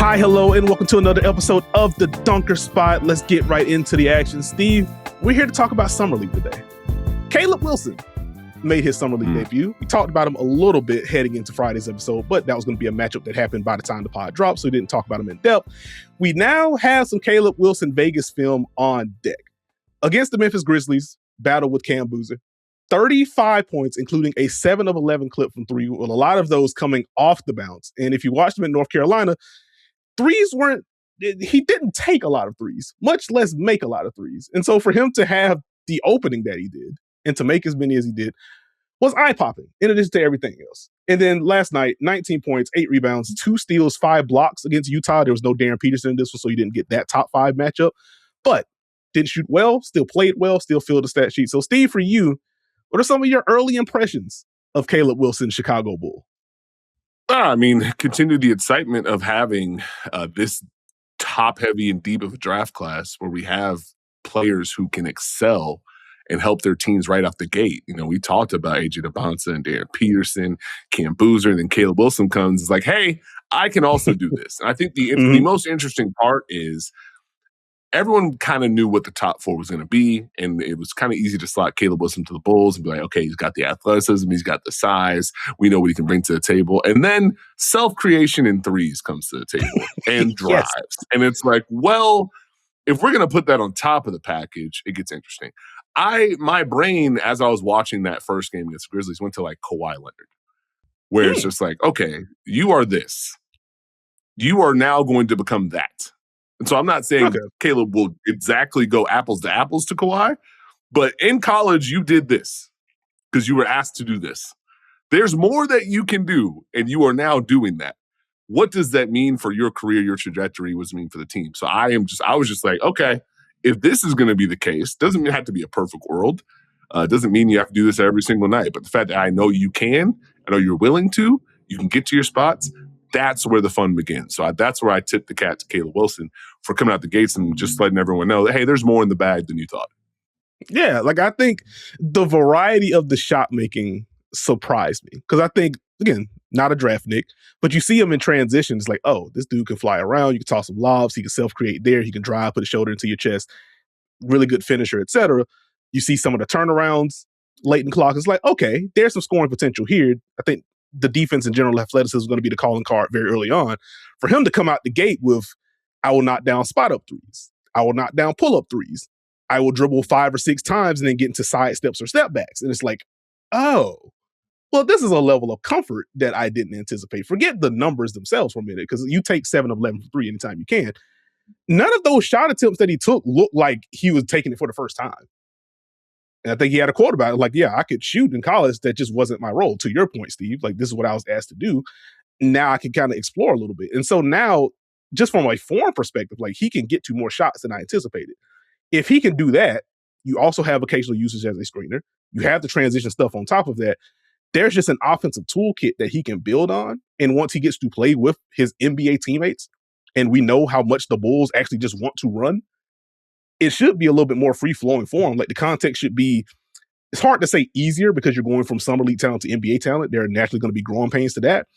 Hi, hello, and welcome to another episode of the Dunker Spot. Let's get right into the action. Steve, we're here to talk about Summer League today. Caleb Wilson made his Summer League debut. We talked about him a little bit heading into Friday's episode, but that was going to be a matchup that happened by the time the pod dropped, so we didn't talk about him in depth. We now have some Caleb Wilson Vegas film on deck. Against the Memphis Grizzlies, battle with Cam Boozer. 35 points, including a 7 of 11 clip from three, with a lot of those coming off the bounce. And if you watched him in North Carolina, he didn't take a lot of threes, much less make a lot of threes. And so for him to have the opening that he did and to make as many as he did was eye-popping in addition to everything else. And then last night, 19 points, 8 rebounds, 2 steals, 5 blocks against Utah. There was no Darren Peterson in this one, so you didn't get that top 5 matchup. But didn't shoot well, still played well, still filled the stat sheet. So Steve, for you, what are some of your early impressions of Caleb Wilson, Chicago Bull? I mean, continue the excitement of having this top-heavy and deep of a draft class where we have players who can excel and help their teams right off the gate. You know, we talked about AJ DeBonsa and Darren Peterson, Cam Boozer, and then Caleb Wilson comes. It's like, hey, I can also do this. And I think the most interesting part is everyone kind of knew what the top 4 was going to be, and it was kind of easy to slot Caleb Wilson to the Bulls and be like, okay, he's got the athleticism, he's got the size, we know what he can bring to the table. And then self-creation in threes comes to the table and drives. Yes. And it's like, well, if we're going to put that on top of the package, it gets interesting. My brain, as I was watching that first game against the Grizzlies, went to like Kawhi Leonard, where it's just like, okay, you are this. You are now going to become that. And so I'm not saying Caleb will exactly go apples to apples to Kawhi, but in college, you did this because you were asked to do this. There's more that you can do, and you are now doing that. What does that mean for your career, your trajectory? What does it mean for the team? So I was just like, okay, if this is going to be the case, doesn't have to be a perfect world. Doesn't mean you have to do this every single night. But the fact that I know you can, I know you're willing to, you can get to your spots, that's where the fun begins. So that's where I tipped the cat to Caleb Wilson for coming out the gates and just letting everyone know that, hey, there's more in the bag than you thought. Yeah, like I think the variety of the shot making surprised me. Because I think, again, not a draft Nick, but you see him in transitions like, oh, this dude can fly around, you can toss some lobs, he can self-create there, he can drive, put a shoulder into your chest, really good finisher, etc. You see some of the turnarounds late in the clock. It's like, okay, there's some scoring potential here. I think the defense and general athleticism is going to be the calling card very early on. For him to come out the gate with, I will knock down spot up threes, I will knock down pull up threes, I will dribble 5 or 6 times and then get into side steps or step backs. And it's like, oh, well, this is a level of comfort that I didn't anticipate. Forget the numbers themselves for a minute, because you take 7 of 11 from 3 anytime you can. None of those shot attempts that he took looked like he was taking it for the first time. And I think he had a quote about it, like, yeah, I could shoot in college. That just wasn't my role. To your point, Steve, like, this is what I was asked to do. Now I can kind of explore a little bit. And so now, just from a form perspective, like, he can get to more shots than I anticipated. If he can do that, you also have occasional usage as a screener. You have the transition stuff on top of that. There's just an offensive toolkit that he can build on. And once he gets to play with his NBA teammates, and we know how much the Bulls actually just want to run, it should be a little bit more free-flowing for him. Like, the context should be, it's hard to say easier because you're going from summer league talent to NBA talent. There are naturally going to be growing pains to that.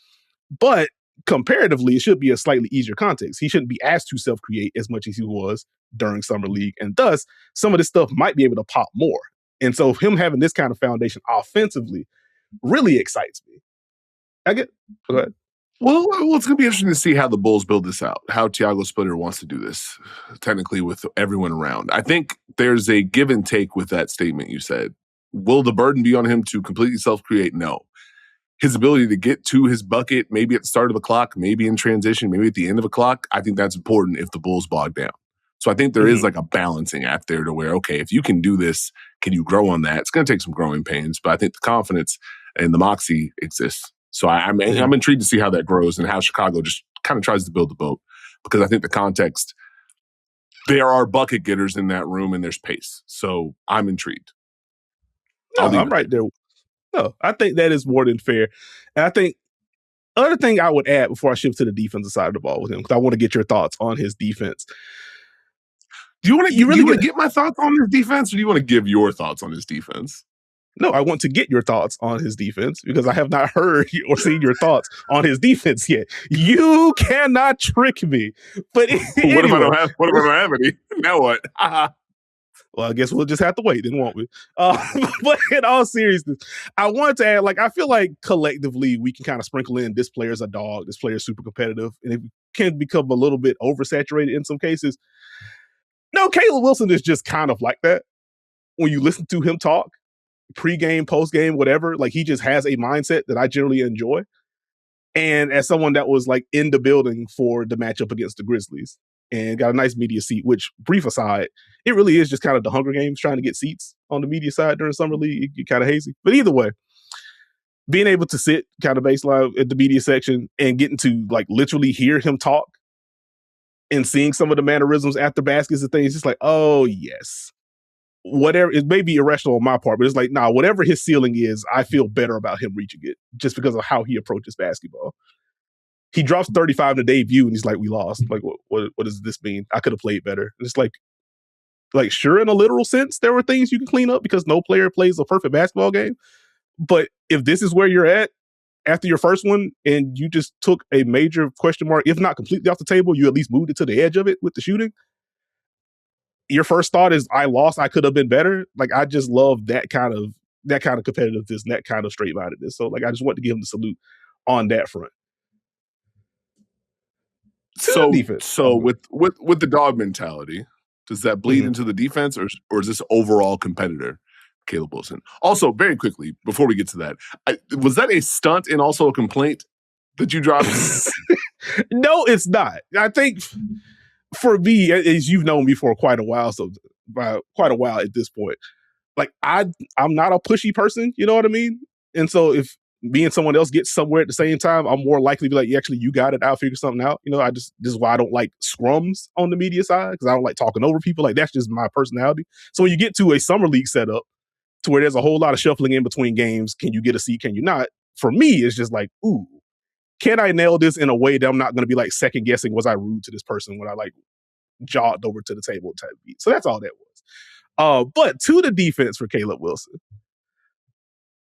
But comparatively, it should be a slightly easier context. He shouldn't be asked to self-create as much as he was during summer league. And thus, some of this stuff might be able to pop more. And so him having this kind of foundation offensively really excites me. Go ahead. Well, it's going to be interesting to see how the Bulls build this out, how Thiago Splitter wants to do this, technically with everyone around. I think there's a give and take with that statement you said. Will the burden be on him to completely self-create? No. His ability to get to his bucket, maybe at the start of the clock, maybe in transition, maybe at the end of a clock, I think that's important if the Bulls bog down. So I think there is like a balancing act there to where, okay, if you can do this, can you grow on that? It's going to take some growing pains, but I think the confidence and the moxie exists. So I'm intrigued to see how that grows and how Chicago just kind of tries to build the boat, because I think the context, there are bucket getters in that room and there's pace. So I'm intrigued. I'm right there. No, I think that is more than fair. And I think other thing I would add before I shift to the defensive side of the ball with him, because I want to get your thoughts on his defense. Do you want to get my thoughts on his defense, or do you want to give your thoughts on his defense? No, I want to get your thoughts on his defense because I have not heard or seen your thoughts on his defense yet. You cannot trick me. But anyway, What if I don't have any? Now what? Well, I guess we'll just have to wait then, won't we? But in all seriousness, I wanted to add, like, I feel like collectively we can kind of sprinkle in this player's a dog, this player's super competitive, and it can become a little bit oversaturated in some cases. No, Caleb Wilson is just kind of like that. When you listen to him talk, pre-game, post-game, whatever, like he just has a mindset that I generally enjoy. And as someone that was like in the building for the matchup against the Grizzlies and got a nice media seat, which, brief aside, it really is just kind of the Hunger Games trying to get seats on the media side during Summer League. You get kind of hazy. But either way, being able to sit kind of baseline at the media section and getting to like literally hear him talk and seeing some of the mannerisms after baskets and things, it's like, oh, yes. Whatever, it may be irrational on my part, but it's like, nah, whatever his ceiling is, I feel better about him reaching it just because of how he approaches basketball. He drops 35 in the debut and he's like, we lost. Like, what does this mean? I could have played better. And it's like, sure, in a literal sense, there were things you can clean up because no player plays a perfect basketball game. But if this is where you're at after your first one and you just took a major question mark, if not completely off the table, you at least moved it to the edge of it with the shooting. Your first thought is, I lost, I could have been better. Like, I just love that kind of competitiveness, that kind of straight-mindedness. So, like, I just want to give him the salute on that front. So with the dog mentality, does that bleed into the defense, or is this overall competitor, Caleb Wilson? Also, very quickly, before we get to that, was that a stunt and also a complaint that you dropped? No, it's not. I think for me, as you've known me for quite a while, so by quite a while at this point, like I'm not a pushy person, you know what I mean? And so if me and someone else gets somewhere at the same time, I'm more likely to be like, yeah, actually, you got it. I'll figure something out. You know, this is why I don't like scrums on the media side, because I don't like talking over people. Like, that's just my personality. So when you get to a summer league setup to where there's a whole lot of shuffling in between games, can you get a seat? Can you not? For me, it's just like, ooh, can I nail this in a way that I'm not going to be like second guessing, was I rude to this person when I like jogged over to the table type beat? So that's all that was. But to the defense for Caleb Wilson,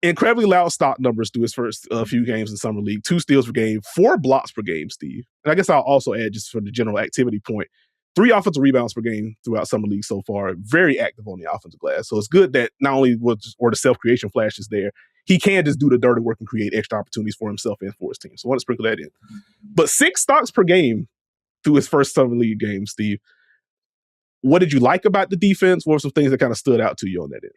incredibly loud stock numbers through his first few games in Summer League, 2 steals per game, 4 blocks per game, Steve. And I guess I'll also add, just for the general activity point, 3 offensive rebounds per game throughout Summer League so far. Very active on the offensive glass. So it's good that not only were the self-creation flashes there, he can just do the dirty work and create extra opportunities for himself and for his team. So I want to sprinkle that in. But 6 stocks per game through his first Summer League game, Steve. What did you like about the defense? What were some things that kind of stood out to you on that end?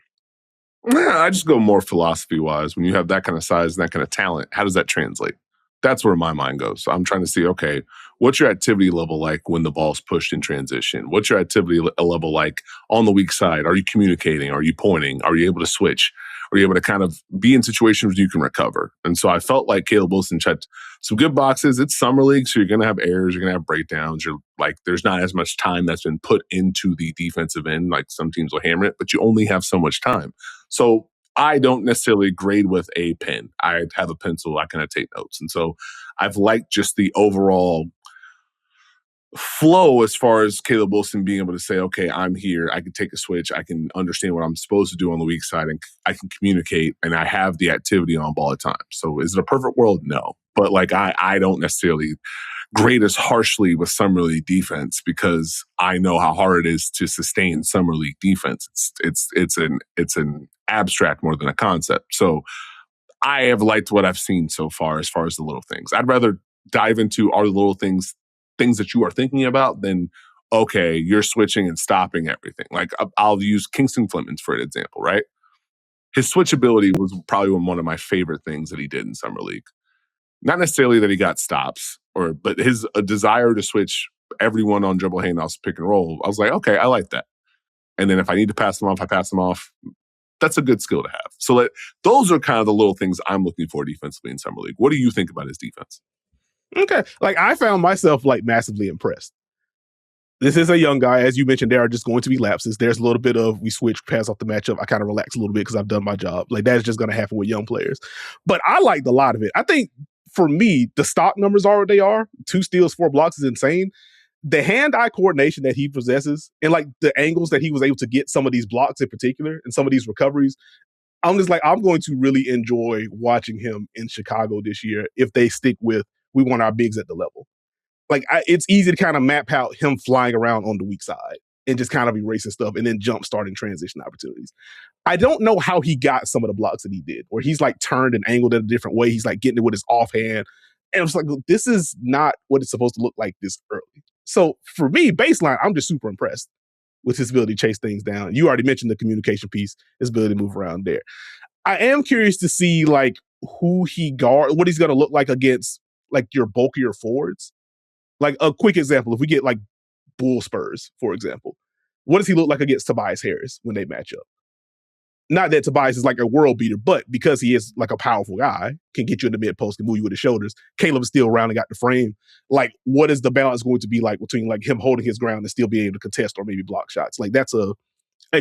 I just go more philosophy-wise. When you have that kind of size and that kind of talent, how does that translate? That's where my mind goes. So I'm trying to see, okay, what's your activity level like when the ball's pushed in transition? What's your activity level like on the weak side? Are you communicating? Are you pointing? Are you able to switch? Are you able to kind of be in situations where you can recover? And so I felt like Caleb Wilson checked some good boxes. It's Summer League, so you're going to have errors. You're going to have breakdowns. You're like, there's not as much time that's been put into the defensive end. Like, some teams will hammer it, but you only have so much time. So I don't necessarily grade with a pen. I have a pencil. I kind of take notes. And so I've liked just the overall flow as far as Caleb Wilson being able to say, okay, I'm here. I can take a switch. I can understand what I'm supposed to do on the weak side, and I can communicate, and I have the activity on ball at times. So is it a perfect world? No. But like, I don't necessarily grade as harshly with Summer League defense, because I know how hard it is to sustain Summer League defense. It's an abstract more than a concept. So I have liked what I've seen so far as the little things. I'd rather dive into are the little things that you are thinking about than, okay, you're switching and stopping everything. Like, I'll use Kingston Flemons for an example, right? His switchability was probably one of my favorite things that he did in Summer League. Not necessarily that he got stops, but his desire to switch everyone on dribble handoffs, pick and roll. I was like, okay, I like that. And then if I need to pass them off, I pass them off. That's a good skill to have. So those are kind of the little things I'm looking for defensively in Summer League. What do you think about his defense? Okay. Like, I found myself like massively impressed. This is a young guy. As you mentioned, there are just going to be lapses. There's a little bit of, we switch, pass off the matchup. I kind of relax a little bit because I've done my job. Like, that's just going to happen with young players. But I liked a lot of it. I think for me, the stock numbers are what they are. 2 steals, 4 blocks is insane. The hand-eye coordination that he possesses, and like the angles that he was able to get some of these blocks in particular and some of these recoveries, I'm just like, I'm going to really enjoy watching him in Chicago this year if they stick with, we want our bigs at the level. Like, it's easy to kind of map out him flying around on the weak side and just kind of erasing stuff and then jump starting transition opportunities. I don't know how he got some of the blocks that he did, where he's like turned and angled in a different way. He's like getting it with his offhand. And it's like, this is not what it's supposed to look like this early. So for me, baseline, I'm just super impressed with his ability to chase things down. You already mentioned the communication piece, his ability to move around there. I am curious to see like who he guard, what he's going to look like against like your bulkier forwards. Like a quick example, if we get like Bull Spurs, for example, what does he look like against Tobias Harris when they match up? Not that Tobias is like a world beater, but because he is like a powerful guy, can get you in the mid post, can move you with his shoulders. Caleb is still around and got the frame. Like, what is the balance going to be like between like him holding his ground and still being able to contest or maybe block shots? Like, that's a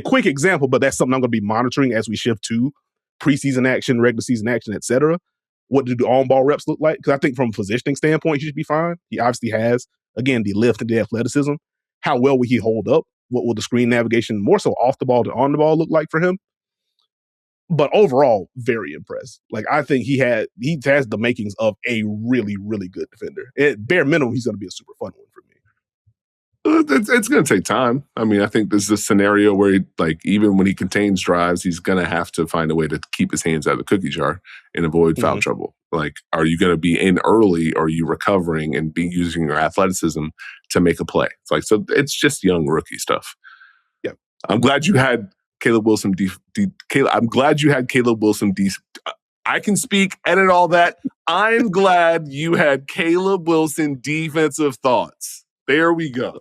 quick example, but that's something I'm going to be monitoring as we shift to preseason action, regular season action, etc. What do the on-ball reps look like? Because I think from a positioning standpoint, he should be fine. He obviously has, again, the lift and the athleticism. How well will he hold up? What will the screen navigation, more so off the ball than on the ball, look like for him? But overall, very impressed. Like, I think he has the makings of a really, really good defender. At bare minimum, he's going to be a super fun one for me. It's going to take time. I mean, I think this is a scenario where, he, like, even when he contains drives, he's going to have to find a way to keep his hands out of the cookie jar and avoid foul trouble. Like, are you going to be in early, or are you recovering and using your athleticism to make a play? It's like, so it's just young rookie stuff. Yeah, I'm glad you had Caleb Wilson. I'm glad you had Caleb Wilson. I can speak, edit all that. I'm glad you had Caleb Wilson defensive thoughts. There we go.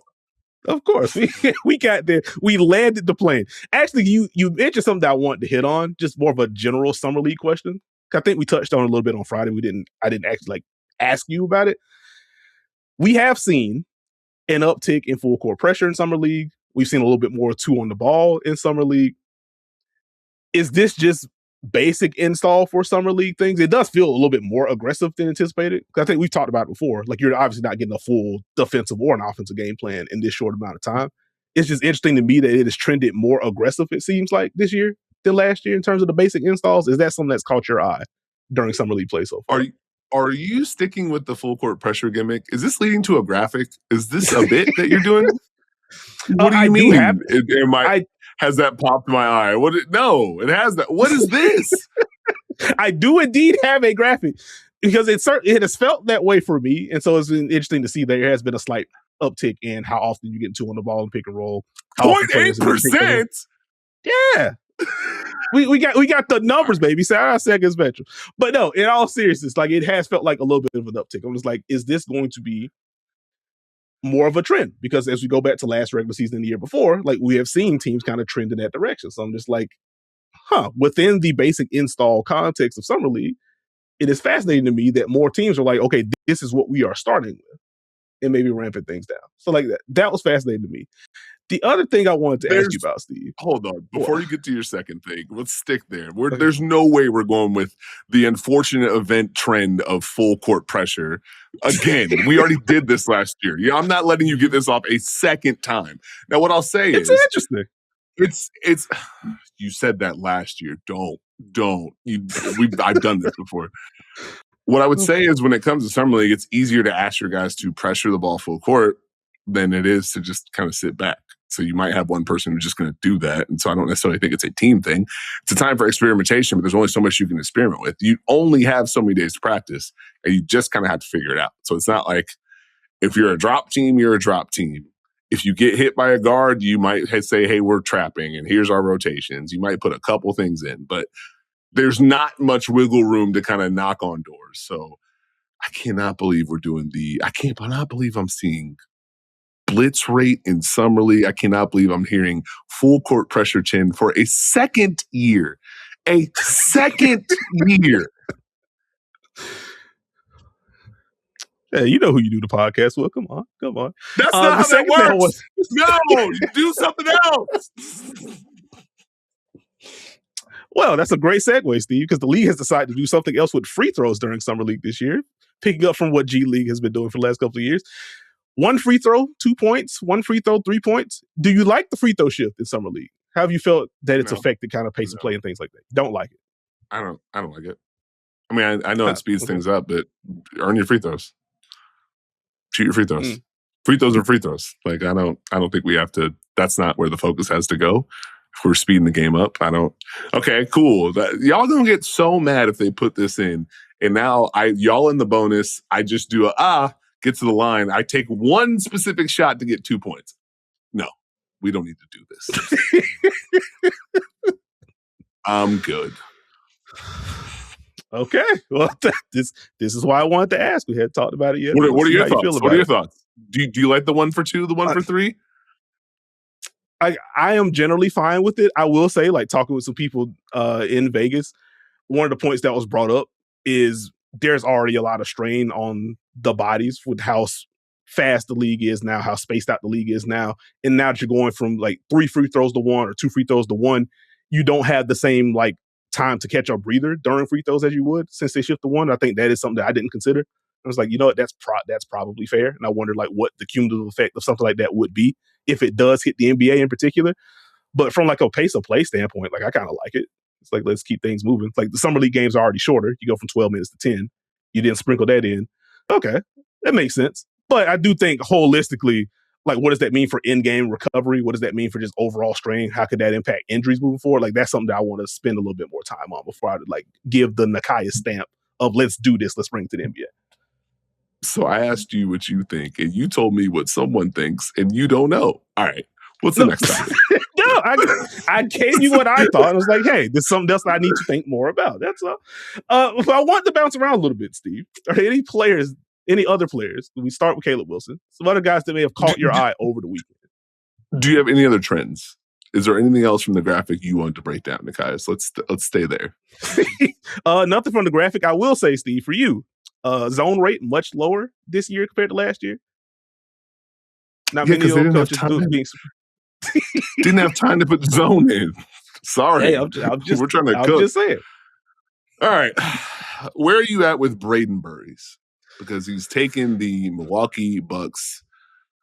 Of course, we got there. We landed the plane. Actually, you mentioned something that I wanted to hit on, just more of a general summer league question. I think we touched on it a little bit on Friday. I didn't actually like ask you about it. We have seen an uptick in full court pressure in summer league. We've seen a little bit more 2 on the ball in summer league. Is this just basic install for summer league things? It does feel a little bit more aggressive than anticipated. I think we've talked about it before. Like, you're obviously not getting a full defensive or an offensive game plan in this short amount of time. It's just interesting to me that it has trended more aggressive, it seems like, this year than last year in terms of the basic installs. Is that something that's caught your eye during summer league play so far? Are you sticking with the full court pressure gimmick? Is this leading to a graphic? Is this a bit that you're doing? What do you mean? Has that popped my eye? No, it has that. What is this? I do indeed have a graphic, because it has felt that way for me. And so it's been interesting to see there has been a slight uptick in how often you get 2 on the ball and pick and roll. 0.8%? Yeah. we got the numbers, baby. Sarah seconds better. But no, in all seriousness, like, it has felt like a little bit of an uptick. I'm just like, is this going to be more of a trend? Because as we go back to last regular season and the year before, like, we have seen teams kind of trend in that direction. So I'm just like, within the basic install context of summer league, it is fascinating to me that more teams are like, okay, this is what we are starting with, and maybe ramping things down. So like that was fascinating to me. The other thing I wanted to ask you about, Steve. Hold on. Before you get to your second thing, let's stick there. There's no way we're going with the unfortunate event trend of full court pressure. Again, we already did this last year. Yeah, I'm not letting you get this off a second time. Now, what I'll say is interesting. It's you said that last year. Don't. I've done this before. What I would say is, when it comes to summer league, it's easier to ask your guys to pressure the ball full court than it is to just kind of sit back. So you might have one person who's just going to do that. And so I don't necessarily think it's a team thing. It's a time for experimentation, but there's only so much you can experiment with. You only have so many days to practice, and you just kind of have to figure it out. So it's not like, if you're a drop team, you're a drop team. If you get hit by a guard, you might say, hey, we're trapping, and here's our rotations. You might put a couple things in, but there's not much wiggle room to kind of knock on doors. So I cannot believe I cannot believe I'm seeing blitz rate in summer league. I cannot believe I'm hearing full court pressure chin for a second year. A second year. Hey, you know who you do the podcast with. Come on. That's not how that works. No, you do something else. Well, that's a great segue, Steve, because the league has decided to do something else with free throws during summer league this year, picking up from what G League has been doing for the last couple of years. 1 free throw, 2 points. 1 free throw, 3 points. Do you like the free throw shift in summer league? How have you felt that it's No. affected kind of pace of play and things like that? Don't like it. I don't like it. I mean, I know it speeds Okay. things up, but earn your free throws. Shoot your free throws. Mm. Free throws are free throws. Like I don't think we have to. That's not where the focus has to go. If we're speeding the game up, I don't. Okay, cool. Y'all gonna get so mad if they put this in, and now y'all in the bonus. I just do get to the line. I take one specific shot to get 2 points. No, we don't need to do this. I'm good. Okay. Well, this is why I wanted to ask. We hadn't talked about it yet. What are your thoughts? What are your thoughts? Do you like the 1 for 2, the 1 for 3? I am generally fine with it. I will say, like talking with some people in Vegas, one of the points that was brought up is there's already a lot of strain on the bodies with how fast the league is now, how spaced out the league is now. And now that you're going from like 3 free throws to 1 or 2 free throws to 1, you don't have the same like time to catch a breather during free throws as you would since they shift to 1. I think that is something that I didn't consider. I was like, you know what, that's probably fair. And I wondered like what the cumulative effect of something like that would be if it does hit the NBA in particular. But from like a pace of play standpoint, like I kind of like it. It's like, let's keep things moving. Like the summer league games are already shorter. You go from 12 minutes to 10. You didn't sprinkle that in. Okay, that makes sense. But I do think holistically, like what does that mean for in-game recovery? What does that mean for just overall strain? How could that impact injuries moving forward? Like that's something that I want to spend a little bit more time on before I like give the Nekias stamp of let's do this, let's bring it to the NBA. So I asked you what you think, and you told me what someone thinks, and you don't know. All right, what's the next topic? No, I gave you what I thought. I was like, hey, there's something else I need to think more about. That's all. But I want to bounce around a little bit, Steve. Are there any other players? We start with Caleb Wilson. Some other guys that may have caught your eye over the weekend. Do you have any other trends? Is there anything else from the graphic you want to break down, Nekias? Let's stay there. Nothing from the graphic. I will say, Steve, for you, zone rate much lower this year compared to last year. Not many of coaches being. Didn't have time to put the zone in. Sorry. Hey, we're trying to cook. I'm just saying. All right. Where are you at with Brayden Burries? Because he's taken the Milwaukee Bucks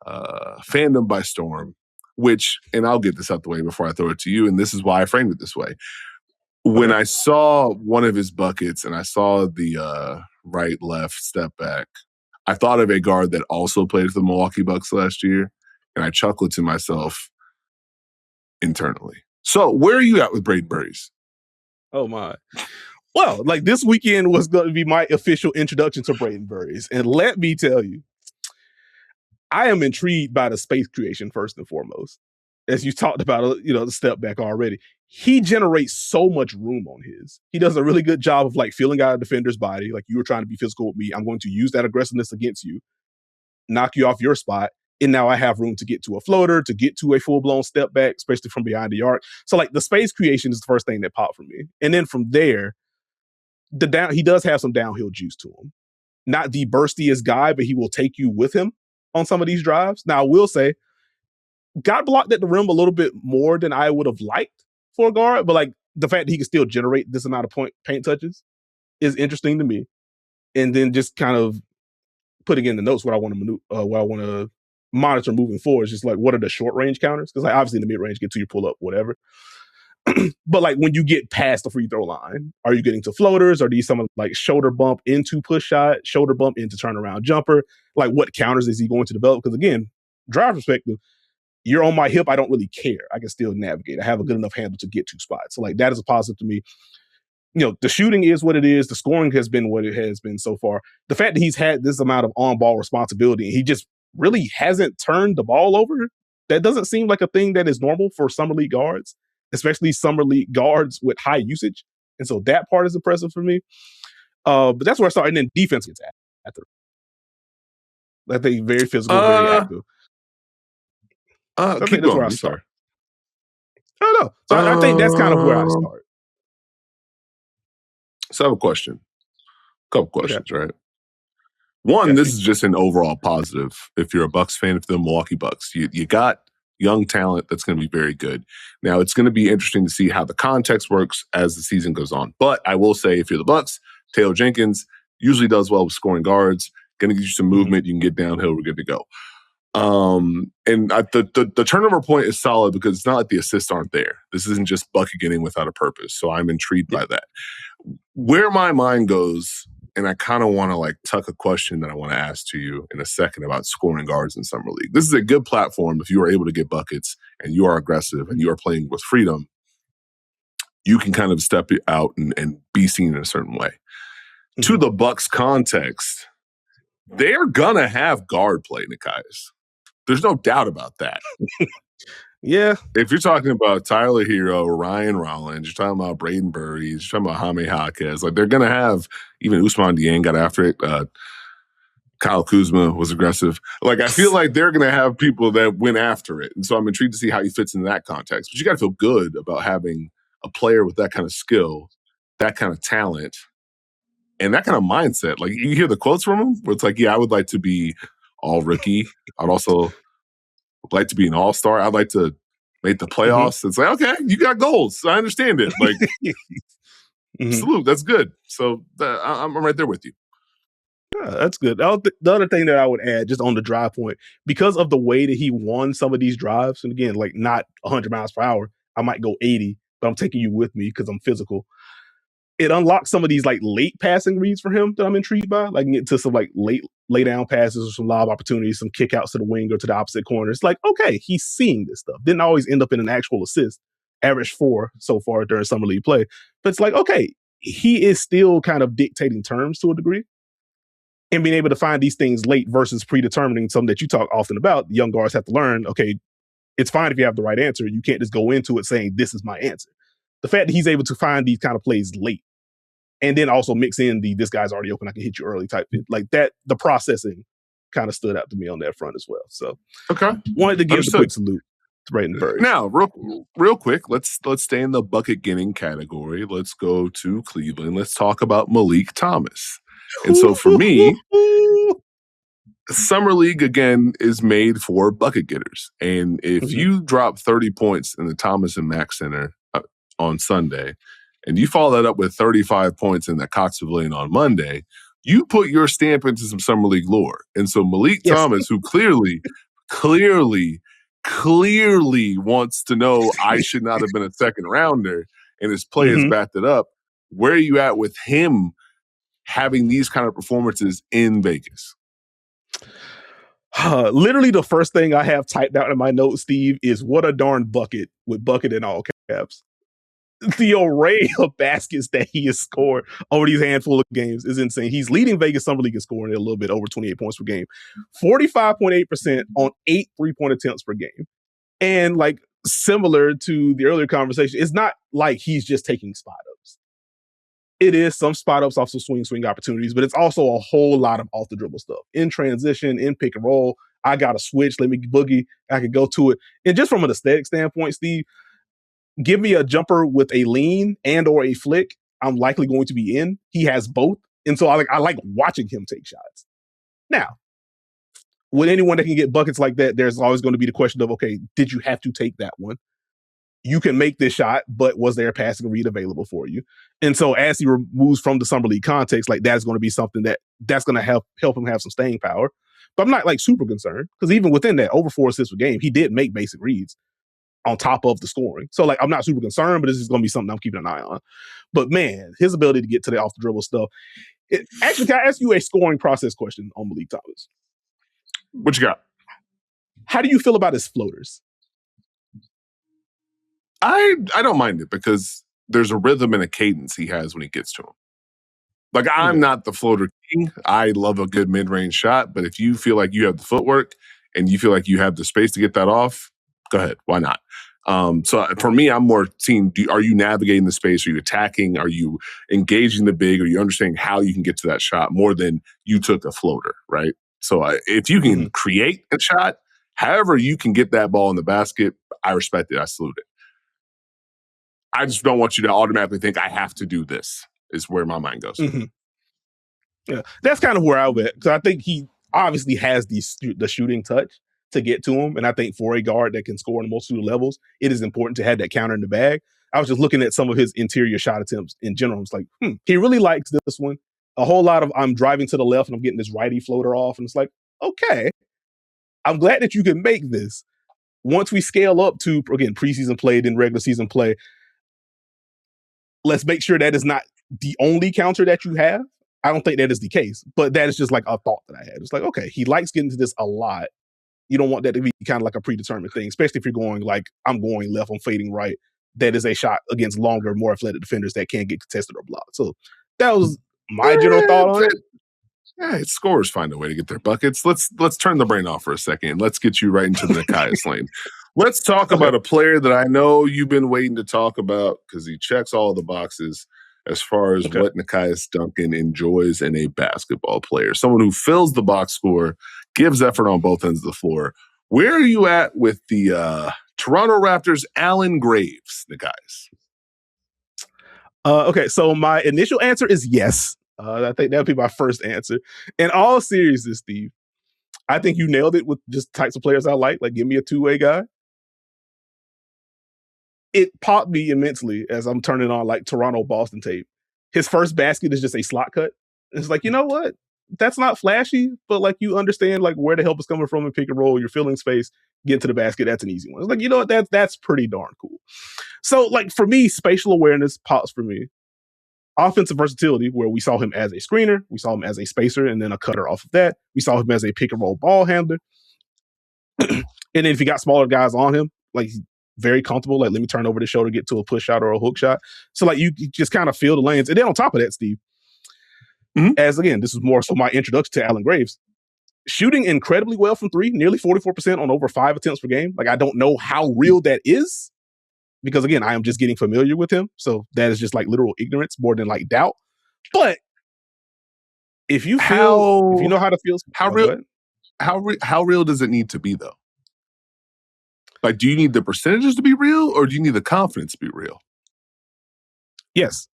fandom by storm, and I'll get this out the way before I throw it to you, and this is why I framed it this way. When I saw one of his buckets and I saw the right-left step back, I thought of a guard that also played for the Milwaukee Bucks last year, and I chuckled to myself internally. So where are you at with Brayden Burries? Oh, my. Well, like this weekend was going to be my official introduction to Brayden Burries. And let me tell you, I am intrigued by the space creation first and foremost. As you talked about, the step back already. He generates so much room on his. He does a really good job of like feeling out a defender's body. Like you were trying to be physical with me. I'm going to use that aggressiveness against you, knock you off your spot. And now I have room to get to a floater, to get to a full-blown step back, especially from behind the arc. So like the space creation is the first thing that popped for me. And then from there, he does have some downhill juice to him. Not the burstiest guy, but he will take you with him on some of these drives. Now, I will say, got blocked at the rim a little bit more than I would have liked for a guard, but like the fact that he can still generate this amount of paint touches is interesting to me. And then just kind of putting in the notes what I want to monitor moving forward is just like, what are the short range counters? Because like obviously in the mid range, get to your pull up, whatever. But like when you get past the free throw line, are you getting to floaters? Or do you some like shoulder bump into push shot, shoulder bump into turnaround jumper? Like what counters is he going to develop? Because again, drive perspective, you're on my hip. I don't really care. I can still navigate. I have a good enough handle to get to spots. So like that is a positive to me. The shooting is what it is. The scoring has been what it has been so far. The fact that he's had this amount of on-ball responsibility and he just really hasn't turned the ball over, that doesn't seem like a thing that is normal for summer league guards, especially summer league guards with high usage. And so that part is impressive for me. But that's where I start. And then defense gets after. I think very physical, very active. I think that's where I start. I don't know. So I think that's kind of where I start. So I have a question. A couple questions, right? One, this is just an overall positive. If you're a Bucks fan, if the Milwaukee Bucks, you got young talent that's going to be very good. Now, it's going to be interesting to see how the context works as the season goes on. But I will say, if you're the Bucks, Taylor Jenkins usually does well with scoring guards. Going to get you some movement. You can get downhill. We're good to go. The turnover point is solid because it's not like the assists aren't there. This isn't just bucket getting without a purpose. So I'm intrigued by that. Where my mind goes, and I kind of want to like tuck a question that I want to ask to you in a second about scoring guards in Summer League. This is a good platform if you are able to get buckets and you are aggressive and you are playing with freedom. You can kind of step out and be seen in a certain way. Mm-hmm. To the Bucks context, they're gonna have guard play, Nekias. There's no doubt about that. Yeah. If you're talking about Tyler Hero, Ryan Rollins, you're talking about Brayden Burries, you're talking about Jaime Jaquez, like they're going to have, even Ousmane Dieng got after it. Kyle Kuzma was aggressive. Like, I feel like they're going to have people that went after it. And so I'm intrigued to see how he fits in that context. But you got to feel good about having a player with that kind of skill, that kind of talent, and that kind of mindset. Like, you hear the quotes from him where it's like, yeah, I would like to be all rookie. I'd also like to be an all-star. I'd like to make the playoffs. Mm-hmm. It's like, okay, you got goals. I understand it. Like, salute. That's good. So I'm right there with you. Yeah, that's good. The other thing that I would add, just on the drive point, because of the way that he won some of these drives, and again, like not 100 miles per hour, I might go 80, but I'm taking you with me because I'm physical. It unlocks some of these like late passing reads for him that I'm intrigued by. Like, get to some like lay down passes or some lob opportunities, some kickouts to the wing or to the opposite corner. It's like, okay, he's seeing this stuff. Didn't always end up in an actual assist. Average 4 so far during Summer League play. But it's like, okay, he is still kind of dictating terms to a degree. And being able to find these things late versus predetermining, something that you talk often about. Young guards have to learn, okay, it's fine if you have the right answer. You can't just go into it saying, this is my answer. The fact that he's able to find these kind of plays late and then also mix in this guy's already open, I can hit you early type thing. Like that, the processing kind of stood out to me on that front as well. So, okay, wanted to give the quick salute to Brayden Burries. Now, real quick, let's stay in the bucket getting category. Let's go to Cleveland. Let's talk about Maleek Thomas. And so for me, Summer League, again, is made for bucket getters. And if you drop 30 points in the Thomas and Mack Center on Sunday, and you follow that up with 35 points in the Cox Pavilion on Monday, you put your stamp into some Summer League lore. And so Maleek Thomas, who clearly wants to know I should not have been a second rounder, and his play has backed it up. Where are you at with him having these kind of performances in Vegas? Literally the first thing I have typed out in my notes, Steve, is what a darn bucket, with bucket in all caps. The array of baskets that he has scored over these handful of games is insane. He's leading Vegas Summer League in scoring a little bit over 28 points per game, 45.8% on 8 3-point attempts per game. And like similar to the earlier conversation, it's not like he's just taking spot ups. It is some spot ups off some swing opportunities, but it's also a whole lot of off the dribble stuff in transition, in pick and roll. I got a switch. Let me boogie. I could go to it. And just from an aesthetic standpoint, Steve, give me a jumper with a lean and or a flick, I'm likely going to be in. He has both. And so I like watching him take shots. Now, with anyone that can get buckets like that, there's always going to be the question of, okay, did you have to take that one? You can make this shot, but was there a passing read available for you? And so as he moves from the Summer League context, like that's going to be something that's going to help him have some staying power. But I'm not like super concerned because even within that over 4 assists per game, he did make basic reads on top of the scoring. So like, I'm not super concerned, but this is going to be something I'm keeping an eye on. But man, his ability to get to the off the dribble stuff. Actually, can I ask you a scoring process question on Maleek Thomas? What you got? How do you feel about his floaters? I don't mind it because there's a rhythm and a cadence he has when he gets to him. Like, I'm not the floater king. I love a good mid-range shot, but if you feel like you have the footwork and you feel like you have the space to get that off, go ahead. Why not? So for me, I'm more seeing, are you navigating the space? Are you attacking? Are you engaging the big? Are you understanding how you can get to that shot more than you took a floater, right? So if you can create a shot, however you can get that ball in the basket, I respect it. I salute it. I just don't want you to automatically think I have to do this is where my mind goes. Yeah, that's kind of where I went. Because I think he obviously has the shooting touch to get to him. And I think for a guard that can score on multiple levels, it is important to have that counter in the bag. I was just looking at some of his interior shot attempts in general. It's like, he really likes this one. A whole lot of I'm driving to the left and I'm getting this righty floater off. And it's like, okay. I'm glad that you can make this. Once we scale up to, again, preseason play, then regular season play, let's make sure that is not the only counter that you have. I don't think that is the case, but that is just like a thought that I had. It's like, okay, he likes getting to this a lot. You don't want that to be kind of like a predetermined thing, especially if you're going like, I'm going left, I'm fading right. That is a shot against longer, more athletic defenders that can't get contested or blocked. So that was my general thought on it. Yeah, scorers find a way to get their buckets. Let's turn the brain off for a second. Let's get you right into the Nekias lane. Let's talk about a player that I know you've been waiting to talk about because he checks all the boxes as far as what Nekias Duncan enjoys in a basketball player. Someone who fills the box score, gives effort on both ends of the floor. Where are you at with the Toronto Raptors' Allen Graves, Nekias? Okay, so my initial answer is yes. I think that would be my first answer. In all seriousness, Steve, I think you nailed it with just types of players I like. Like, give me a two-way guy. It popped me immensely as I'm turning on like Toronto-Boston tape. His first basket is just a slot cut. It's like, you know what? That's not flashy, but like you understand like where the help is coming from in pick and roll. You're filling space, get to the basket. That's an easy one. It's like, you know what? That's pretty darn cool. So like for me, spatial awareness pops for me. Offensive versatility, where we saw him as a screener, we saw him as a spacer, and then a cutter off of that. We saw him as a pick and roll ball handler. And then if you got smaller guys on him, like very comfortable, like let me turn over the shoulder, get to a push shot or a hook shot. So like you just kind of feel the lanes. And then on top of that, Steve, as again, this is more so my introduction to Allen Graves, shooting incredibly well from three, nearly 44% on over 5 attempts per game. Like I don't know how real that is because again, I am just getting familiar with him. So that is just like literal ignorance more than like doubt. But if you feel, if you know how to feel, how real does it need to be though? Like, do you need the percentages to be real or do you need the confidence to be real? Yes.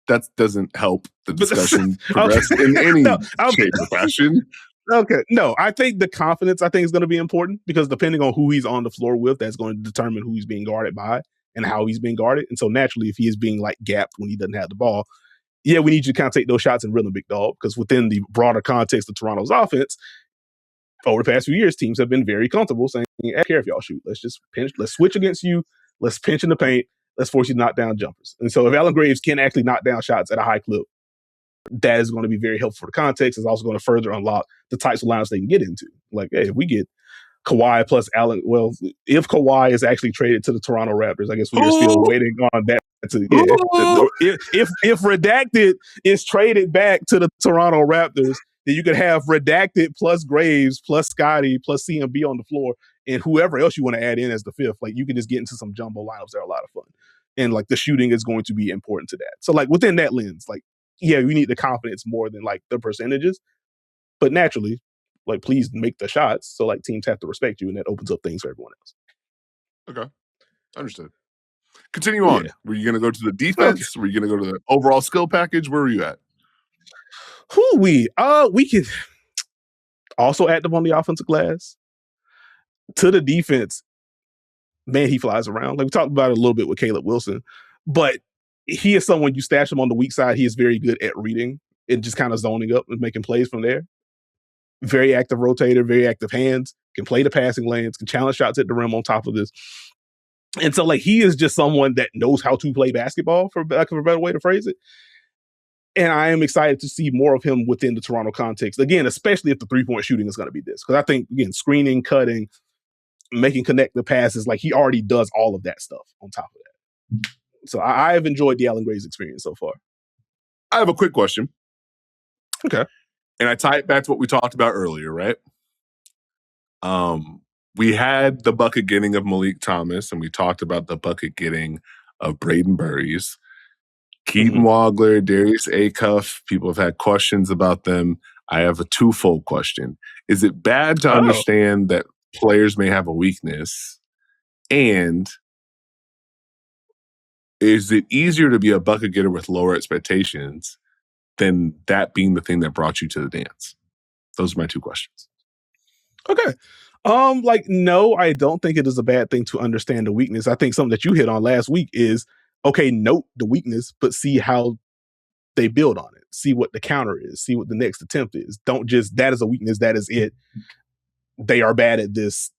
That doesn't help the discussion progress in any shape or fashion. Okay. No, I think the confidence is going to be important because depending on who he's on the floor with, that's going to determine who he's being guarded by and how he's being guarded. And so naturally, if he is being like gapped when he doesn't have the ball, yeah, we need you to kind of take those shots and rhythm, big dog, because within the broader context of Toronto's offense, over the past few years, teams have been very comfortable saying, I don't care if y'all shoot. Let's just pinch. Let's switch against you. Let's pinch in the paint. Let's force you to knock down jumpers. And so if Allen Graves can actually knock down shots at a high clip, that is going to be very helpful for the context. It's also going to further unlock the types of lineups they can get into. Like, hey, if we get Kawhi plus Allen, well, if Kawhi is actually traded to the Toronto Raptors, I guess we're still waiting on that. If Redacted is traded back to the Toronto Raptors, then you could have Redacted plus Graves plus Scotty plus CMB on the floor and whoever else you want to add in as the fifth. Like you can just get into some jumbo lineups that are a lot of fun. And like the shooting is going to be important to that. So like within that lens, like, yeah, you need the confidence more than like the percentages. But naturally, like please make the shots. So like teams have to respect you and that opens up things for everyone else. Okay. Understood. Continue on. Yeah. Were you going to go to the defense? Okay. Were you going to go to the overall skill package? Where were you at? We could also active on the offensive glass. To the defense, man, he flies around. Like we talked about it a little bit with Caleb Wilson, but he is someone you stash him on the weak side. He is very good at reading and just kind of zoning up and making plays from there. Very active rotator, very active hands, can play the passing lanes, can challenge shots at the rim on top of this. And so like he is just someone that knows how to play basketball, for lack of a better way to phrase it. And I am excited to see more of him within the Toronto context. Again, especially if the three-point shooting is going to be this. Because I think, again, screening, cutting, making connected passes, like he already does all of that stuff on top of that. So I have enjoyed the Allen Graves experience so far. I have a quick question. Okay. And I tie it back to what we talked about earlier, right? We had the bucket getting of Maleek Thomas, and we talked about the bucket getting of Brayden Burries. Keaton Wagler, Darius Acuff, people have had questions about them. I have a twofold question. Is it bad to understand that players may have a weakness? And is it easier to be a bucket getter with lower expectations than that being the thing that brought you to the dance? Those are my two questions. Okay. Like, no, I don't think it is a bad thing to understand the weakness. I think something that you hit on last week is, okay, note the weakness, but see how they build on it. See what the counter is. See what the next attempt is. Don't just, that is a weakness, that is it. they are bad at this.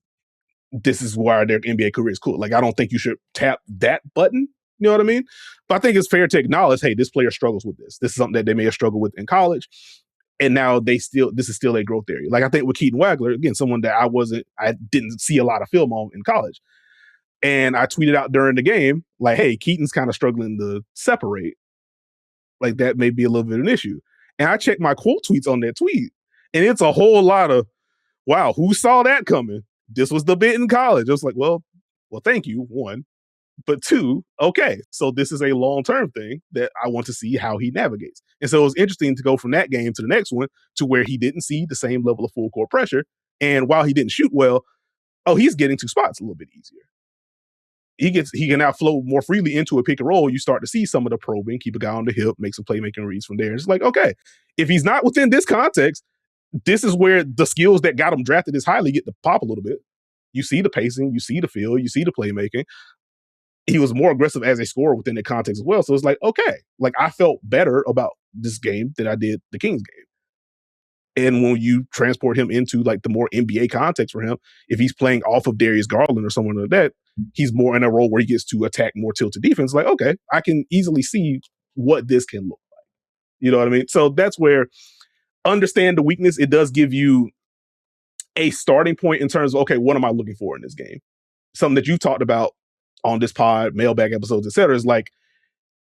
This is why their NBA career is cool. Like, I don't think you should tap that button. You know what I mean? But I think it's fair to acknowledge, hey, this player struggles with this. This is something that they may have struggled with in college. And now this is still a growth area. Like, I think with Keaton Wagler, again, someone that I didn't see a lot of film on in college. And I tweeted out during the game, like, hey, Keaton's kind of struggling to separate. Like, that may be a little bit of an issue. And I checked my quote tweets on that tweet, and it's a whole lot of, wow, who saw that coming? This was the bit in college. I was like, well, thank you, one. But two, okay, so this is a long-term thing that I want to see how he navigates. And so it was interesting to go from that game to the next one to where he didn't see the same level of full court pressure. And while he didn't shoot well, he's getting to spots a little bit easier. He can now flow more freely into a pick and roll. You start to see some of the probing, keep a guy on the hip, make some playmaking reads from there. It's like, okay, if he's not within this context, this is where the skills that got him drafted this highly get to pop a little bit. You see the pacing, you see the feel, you see the playmaking. He was more aggressive as a scorer within the context as well. So it's like, okay, like I felt better about this game than I did the Kings game. And when you transport him into like the more NBA context for him, if he's playing off of Darius Garland or someone like that, he's more in a role where he gets to attack more tilted defense. Like, okay, I can easily see what this can look like. You know what I mean? So that's where understand the weakness. It does give you a starting point in terms of, okay, what am I looking for in this game? Something that you talked about on this pod, mailbag episodes, et cetera, is like,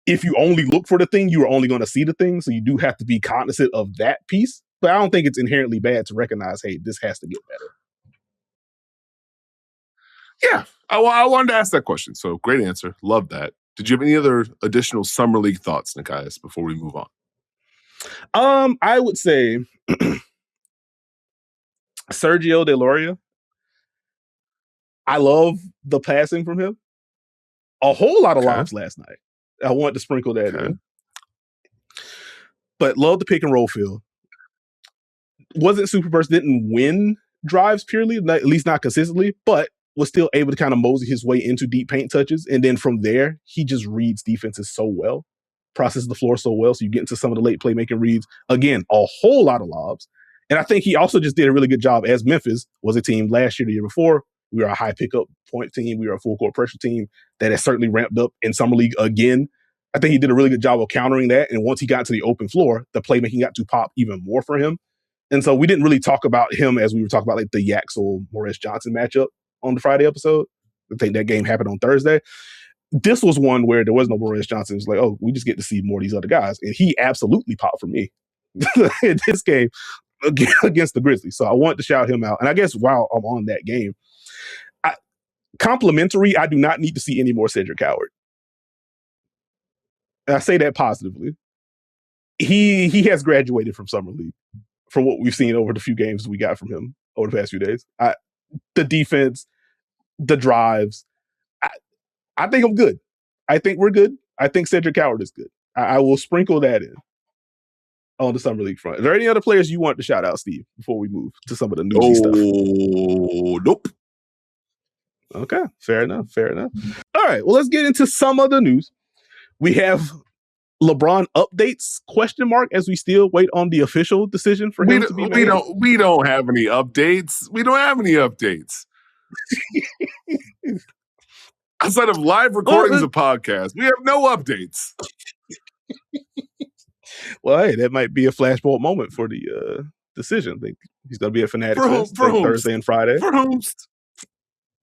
if you only look for the thing, you are only going to see the thing. So you do have to be cognizant of that piece. But I don't think it's inherently bad to recognize, hey, this has to get better. Yeah, I wanted to ask that question. So great answer. Love that. Did you have any other additional summer league thoughts, Nekias, before we move on? I would say Sergio de Larrea. I love the passing from him. A whole lot of lobs last night. I wanted to sprinkle that in. But love the pick and roll feel. Wasn't super burst, didn't win drives purely, at least not consistently, but was still able to kind of mosey his way into deep paint touches. And then from there, he just reads defenses so well, processes the floor so well. So you get into some of the late playmaking reads. Again, a whole lot of lobs. And I think he also just did a really good job, as Memphis was a team last year, the year before. We were a high pickup point team. We were a full court pressure team that has certainly ramped up in summer league again. I think he did a really good job of countering that. And once he got to the open floor, the playmaking got to pop even more for him. And so we didn't really talk about him as we were talking about like the Yaxel-Morris Johnson matchup on the Friday episode. I think that game happened on Thursday. This was one where there was no Morris Johnson. It's like, oh, we just get to see more of these other guys. And he absolutely popped for me in this game against the Grizzlies. So I wanted to shout him out. And I guess while I'm on that game, complimentary, I do not need to see any more Cedric Howard. And I say that positively. He has graduated from Summer League from what we've seen over the few games we got from him over the past few days. The defense, the drives, I think I'm good. I think we're good. I think Cedric Howard is good. I will sprinkle that in on the Summer League front. Are there any other players you want to shout out, Steve, before we move to some of the newsy stuff? Nope. Okay, fair enough. All right, well, let's get into some of the news. We have LeBron updates ? As we still wait on the official decision for him to be made. We don't have any updates. Outside of live recordings of podcasts, we have no updates. Well, hey, that might be a flashbulb moment for the decision. I think he's going to be at Fanatics Fest Thursday and Friday. For host.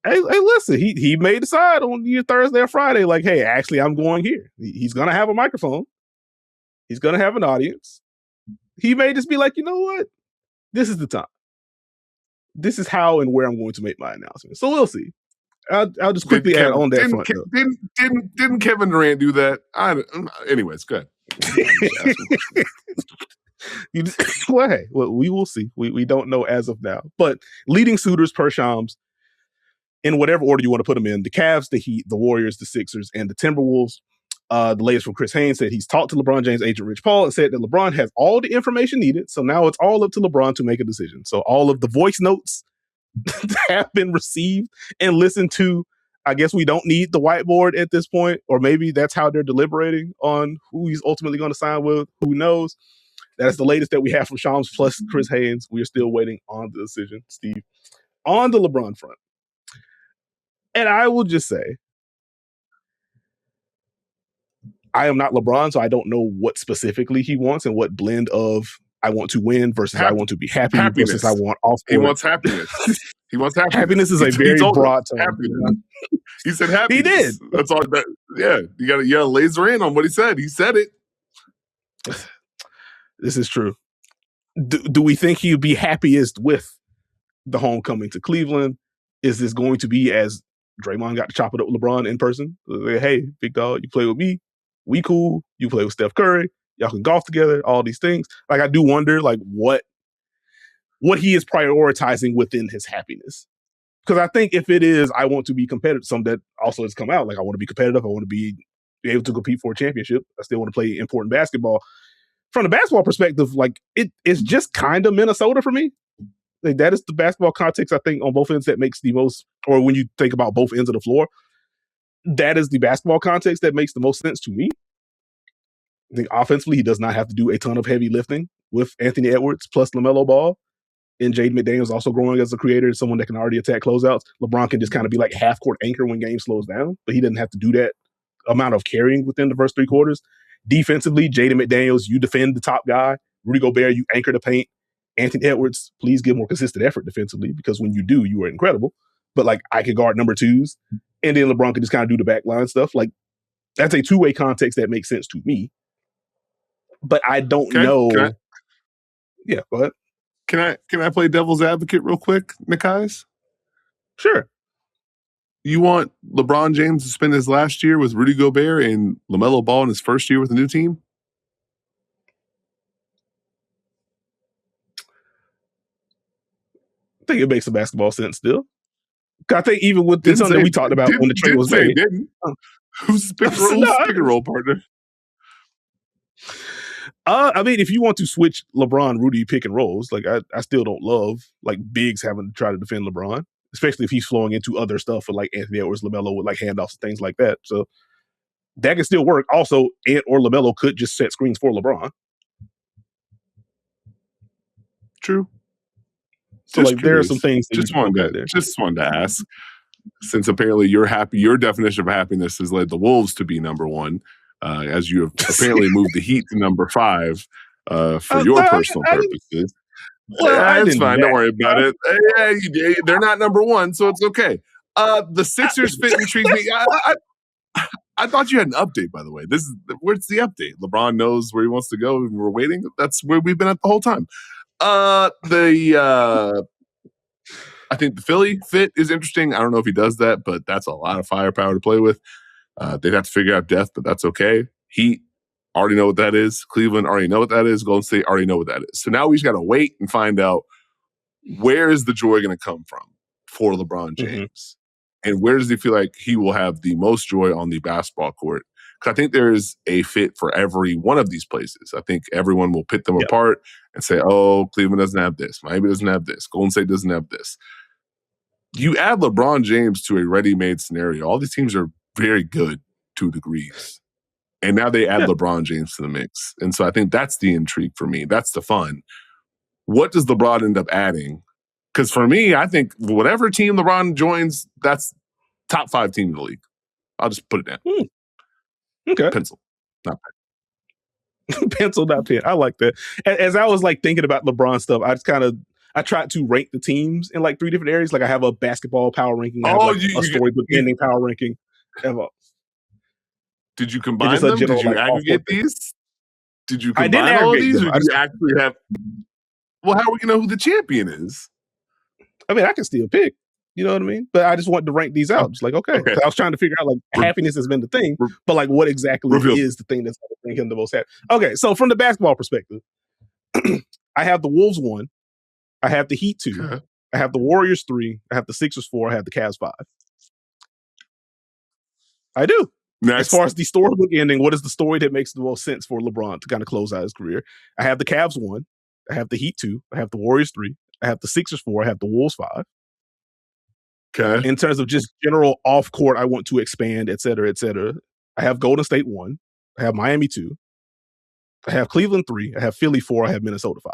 Hey, listen, he may decide on your Thursday or Friday, like, hey, actually, I'm going here. He's going to have a microphone. He's going to have an audience. He may just be like, you know what? This is the time. This is how and where I'm going to make my announcement. So we'll see. I'll just quickly add on that front. Didn't Kevin Durant do that? Anyways, go ahead. Well, hey, we will see. We don't know as of now. But leading suitors per Shams, in whatever order you want to put them in, the Cavs, the Heat, the Warriors, the Sixers, and the Timberwolves. The latest from Chris Haynes said he's talked to LeBron James agent Rich Paul and said that LeBron has all the information needed. So now it's all up to LeBron to make a decision. So all of the voice notes have been received and listened to. I guess we don't need the whiteboard at this point, or maybe that's how they're deliberating on who he's ultimately going to sign with. Who knows? That's the latest that we have from Shams plus Chris Haynes. We are still waiting on the decision. Steve, on the LeBron front, and I will just say, I am not LeBron, so I don't know what specifically he wants and what blend of I want to win versus I want to be happy versus I want off. He wants happiness. He wants happiness. Happiness is a very broad term. Happiness. He said happiness. He did. That's all. Yeah, you gotta laser in on what he said. He said it. This is true. Do we think he'd be happiest with the homecoming to Cleveland? Is this going to be as Draymond got to chop it up with LeBron in person? Hey, big dog, you play with me. We cool. You play with Steph Curry. Y'all can golf together. All these things. Like, I do wonder, like, what he is prioritizing within his happiness. Because I think if it is, I want to be competitive, some that also has come out. Like, I want to be competitive. I want to be able to compete for a championship. I still want to play important basketball. From the basketball perspective, like, it's just kind of Minnesota for me. Like, that is the basketball context, I think, on both ends that makes the most, or when you think about both ends of the floor, that is the basketball context that makes the most sense to me. I think offensively, he does not have to do a ton of heavy lifting with Anthony Edwards plus LaMelo Ball. And Jaden McDaniels also growing as a creator, someone that can already attack closeouts. LeBron can just kind of be like half-court anchor when game slows down, but he doesn't have to do that amount of carrying within the first three quarters. Defensively, Jaden McDaniels, you defend the top guy. Rudy Gobert, you anchor the paint. Anthony Edwards, please give more consistent effort defensively, because when you do, you are incredible. But, like, I could guard number twos, and then LeBron can just kind of do the backline stuff. Like, that's a two-way context that makes sense to me. But I don't know. Yeah, go ahead. Can I play devil's advocate real quick, Nekias? Sure. You want LeBron James to spend his last year with Rudy Gobert and LaMelo Ball in his first year with a new team? I think it makes some basketball sense still. I think even with the something that we talked about when the trade was made. Who's his pick and roll partner? I mean, if you want to switch LeBron, Rudy pick and rolls, like, I still don't love, like, bigs having to try to defend LeBron, especially if he's flowing into other stuff for, like, Anthony Edwards, LaMelo with, like, handoffs and things like that. So that can still work. Also, Ant or LaMelo could just set screens for LeBron. True. So, like, there are some things that just wanted to ask, since apparently your definition of happiness has led the Wolves to be number one, as you have apparently moved the Heat to number 5 for your personal purposes. Well, it's fine. Don't worry about it. Yeah, they're not number 1, so it's okay. The Sixers fit intrigues me. I thought you had an update, by the way. Where's the update? LeBron knows where he wants to go, and we're waiting. That's where we've been at the whole time. I think the Philly fit is interesting. I don't know if he does that, but that's a lot of firepower to play with. They'd have to figure out depth, but that's okay. Heat already know what that is. Cleveland already know what that is. Golden State already know what that is. So now we just got to wait and find out, where is the joy going to come from for LeBron James? And where does he feel like he will have the most joy on the basketball court? Because I think there is a fit for every one of these places. I think everyone will pit them apart and say, oh, Cleveland doesn't have this. Miami doesn't have this. Golden State doesn't have this. You add LeBron James to a ready-made scenario. All these teams are very good to degrees. And now they add LeBron James to the mix. And so I think that's the intrigue for me. That's the fun. What does LeBron end up adding? Because for me, I think whatever team LeBron joins, that's top 5 team in the league. I'll just put it down. Okay. Pencil, not pen. Pencil, not pen. I like that. As I was, like, thinking about LeBron stuff, I tried to rank the teams in, like, 3 different areas. Like, I have a basketball power ranking. I have, like, a storybook ending power ranking. Did you combine them? Did you aggregate these? Did you combine all of these? Or did you actually have... Well, how are we going to know who the champion is? I mean, I can still pick. You know what I mean? But I just wanted to rank these out. Just like, okay. I was trying to figure out, like, happiness has been the thing, but, like, what exactly is the thing that's going to bring him the most happy? Okay, so from the basketball perspective, I have the Wolves 1. I have the Heat 2. Okay. I have the Warriors 3. I have the Sixers 4. I have the Cavs 5. I do. Next. As far as the storybook ending, what is the story that makes the most sense for LeBron to kind of close out his career? I have the Cavs 1. I have the Heat 2. I have the Warriors 3. I have the Sixers 4. I have the Wolves 5. Okay. In terms of just general off court, I want to expand, et cetera, et cetera. I have Golden State 1. I have Miami 2. I have Cleveland 3. I have Philly 4. I have Minnesota 5.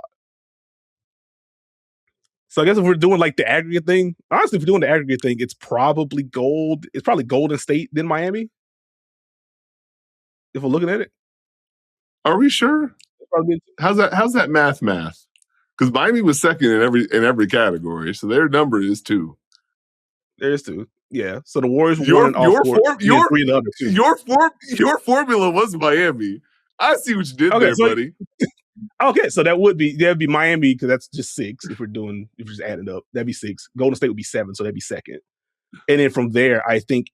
So I guess if we're doing like the aggregate thing, honestly, if we're doing the aggregate thing, it's probably gold. It's probably Golden State then Miami. If we're looking at it, are we sure? How's that math? Because Miami was second in every category, so their number is 2. There's 2. Yeah. So the Warriors your won in all 4. Your 3 of the other 2. Your formula was Miami. I see what you did there, buddy. Okay, so that'd be Miami because that's just 6 if we're just adding up. That'd be 6. Golden State would be 7, so that'd be second. And then from there, I think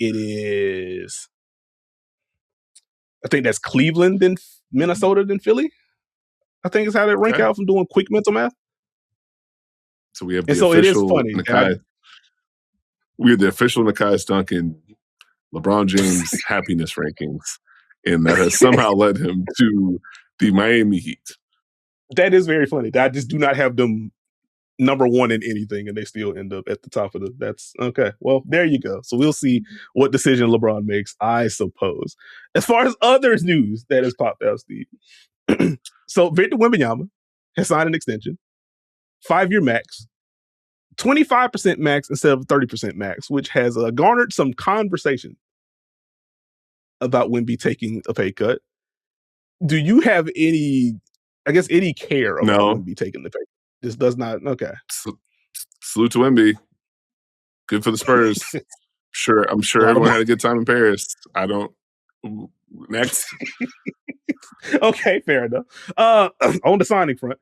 that's Cleveland, then Minnesota, then Philly. I think is how they rank out from doing quick mental math. So we have it is funny. We have the official Nekias Duncan, LeBron James happiness rankings, and that has somehow led him to the Miami Heat. That is very funny. I just do not have them number 1 in anything, and they still end up at the top of that's okay. Well, there you go. So we'll see what decision LeBron makes, I suppose. As far as other news that has popped out, Steve. So Victor Wembanyama has signed an extension, 5-year max, 25% max instead of 30% max, which has garnered some conversation about Wemby taking a pay cut. Do you have any care about Wemby taking the pay cut? This does not. Okay. Salute to Wemby. Good for the Spurs. I'm sure everyone had a good time in Paris. I don't. Next. Okay, fair enough. On the signing front,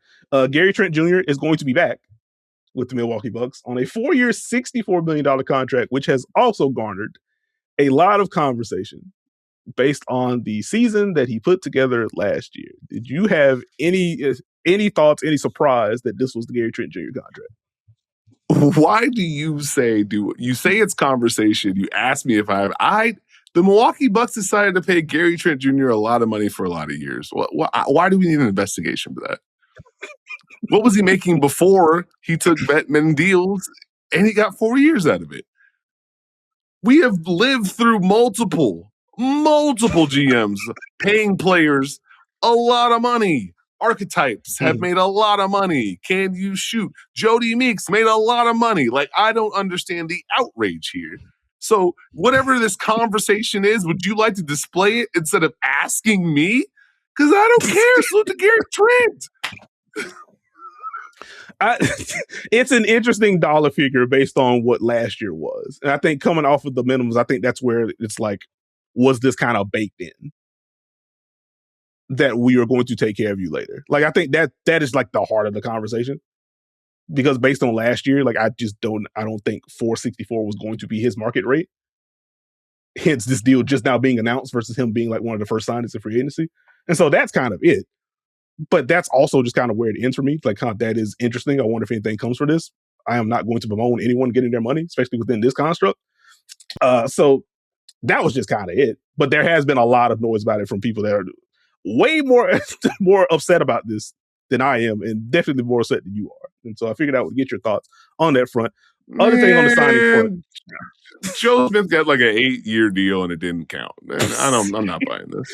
Gary Trent Jr. is going to be back with the Milwaukee Bucks on a 4-year, $64 million contract, which has also garnered a lot of conversation based on the season that he put together last year. Did you have any thoughts, any surprise that this was the Gary Trent Jr. contract? Why do you say it's conversation? You asked me if the Milwaukee Bucks decided to pay Gary Trent Jr. a lot of money for a lot of years. Why do we need an investigation for that? What was he making before he took Bettman deals and he got 4 years out of it? We have lived through multiple GMs paying players a lot of money. Archetypes have made a lot of money. Can you shoot? Jody Meeks made a lot of money. Like, I don't understand the outrage here. So whatever this conversation is, would you like to display it instead of asking me? Because I don't care. Salute to Gary Trent. It's an interesting dollar figure based on what last year was. And I think coming off of the minimums, I think that's where it's like, was this kind of baked in? That we are going to take care of you later. Like, I think that is like the heart of the conversation. Because based on last year, like I don't think 464 was going to be his market rate. Hence this deal just now being announced versus him being like one of the first signings in free agency. And so that's kind of it. But that's also just kind of where it ends for me. Like, that is interesting. I wonder if anything comes for this. I am not going to bemoan anyone getting their money, especially within this construct. So that was just kind of it. But there has been a lot of noise about it from people that are way more upset about this than I am, and definitely more upset than you are. And so I figured I would get your thoughts on that front. Other thing on the signing front, Joe Smith got like an 8-year deal and it didn't count. And I'm not buying this.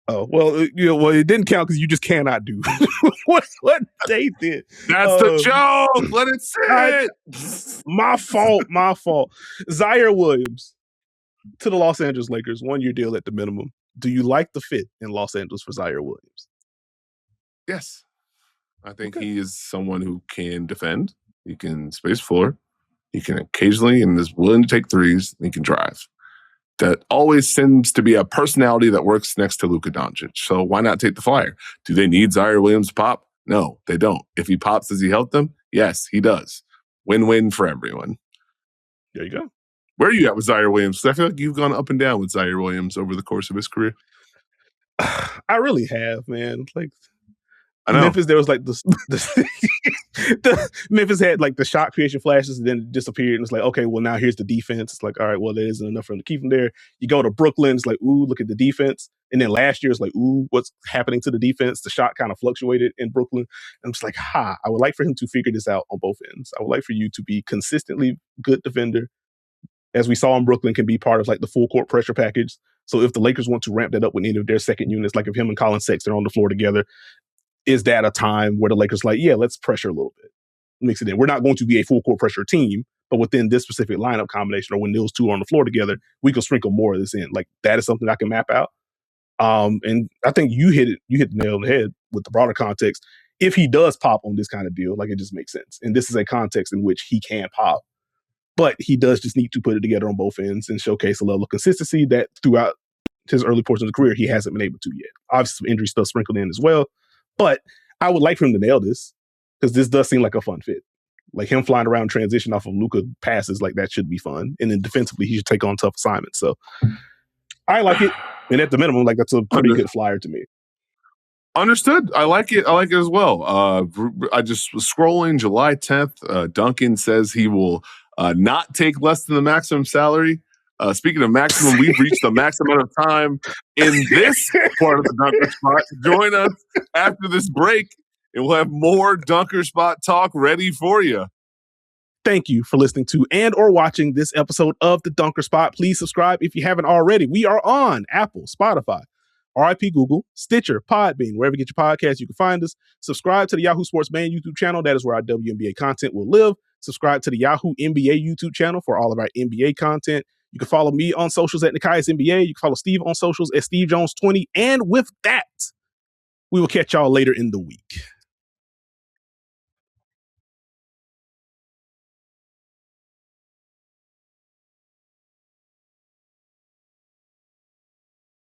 Oh, well, it didn't count because you just cannot do what they did. That's the joke. Let it sit. My fault. Ziaire Williams to the Los Angeles Lakers, 1-year deal at the minimum. Do you like the fit in Los Angeles for Ziaire Williams? Yes. I think he is someone who can defend. He can space floor. He can occasionally and is willing to take threes. He can drive. That always seems to be a personality that works next to Luka Doncic. So why not take the flyer? Do they need Ziaire Williams to pop? No, they don't. If he pops, does he help them? Yes, he does. Win-win for everyone. There you go. Where are you at with Ziaire Williams? I feel like you've gone up and down with Ziaire Williams over the course of his career. I really have, man. Like, I know. Memphis, there was like Memphis had like the shot creation flashes and then it disappeared. And it's like, okay, well, now here's the defense. It's like, all right, well, there isn't enough for him to keep him there. You go to Brooklyn, it's like, ooh, look at the defense. And then last year, it's like, ooh, what's happening to the defense? The shot kind of fluctuated in Brooklyn. And it's like, I would like for him to figure this out on both ends. I would like for you to be consistently good defender, as we saw in Brooklyn, can be part of like the full court pressure package. So if the Lakers want to ramp that up with any of their second units, like if him and Colin Sexton are on the floor together, is that a time where the Lakers like, yeah, let's pressure a little bit? mix it in. We're not going to be a full court pressure team, but within this specific lineup combination or when those two are on the floor together, we can sprinkle more of this in. Like that is something I can map out. And I think you hit the nail on the head with the broader context. If he does pop on this kind of deal, like it just makes sense. And this is a context in which he can pop, but he does just need to put it together on both ends and showcase a level of consistency that throughout his early portion of the career, he hasn't been able to yet. Obviously, some injury stuff sprinkled in as well, but I would like for him to nail this because this does seem like a fun fit. Like him flying around transition off of Luka passes, like that should be fun. And then defensively, he should take on tough assignments. So I like it. And at the minimum, like that's a pretty good flyer to me. Understood. I like it. I like it as well. I just was scrolling July 10th. Duncan says he will not take less than the maximum salary. Speaking of maximum, we've reached the max amount of time in this part of the Dunker Spot. Join us after this break, and we'll have more Dunker Spot talk ready for you. Thank you for listening to and or watching this episode of the Dunker Spot. Please subscribe if you haven't already. We are on Apple, Spotify, RIP Google, Stitcher, Podbean, wherever you get your podcasts, you can find us. Subscribe to the Yahoo Sports main YouTube channel. That is where our WNBA content will live. Subscribe to the Yahoo NBA YouTube channel for all of our NBA content. You can follow me on socials at Nekias NBA. You can follow Steve on socials at Steve Jones 20. And with that, we will catch y'all later in the week.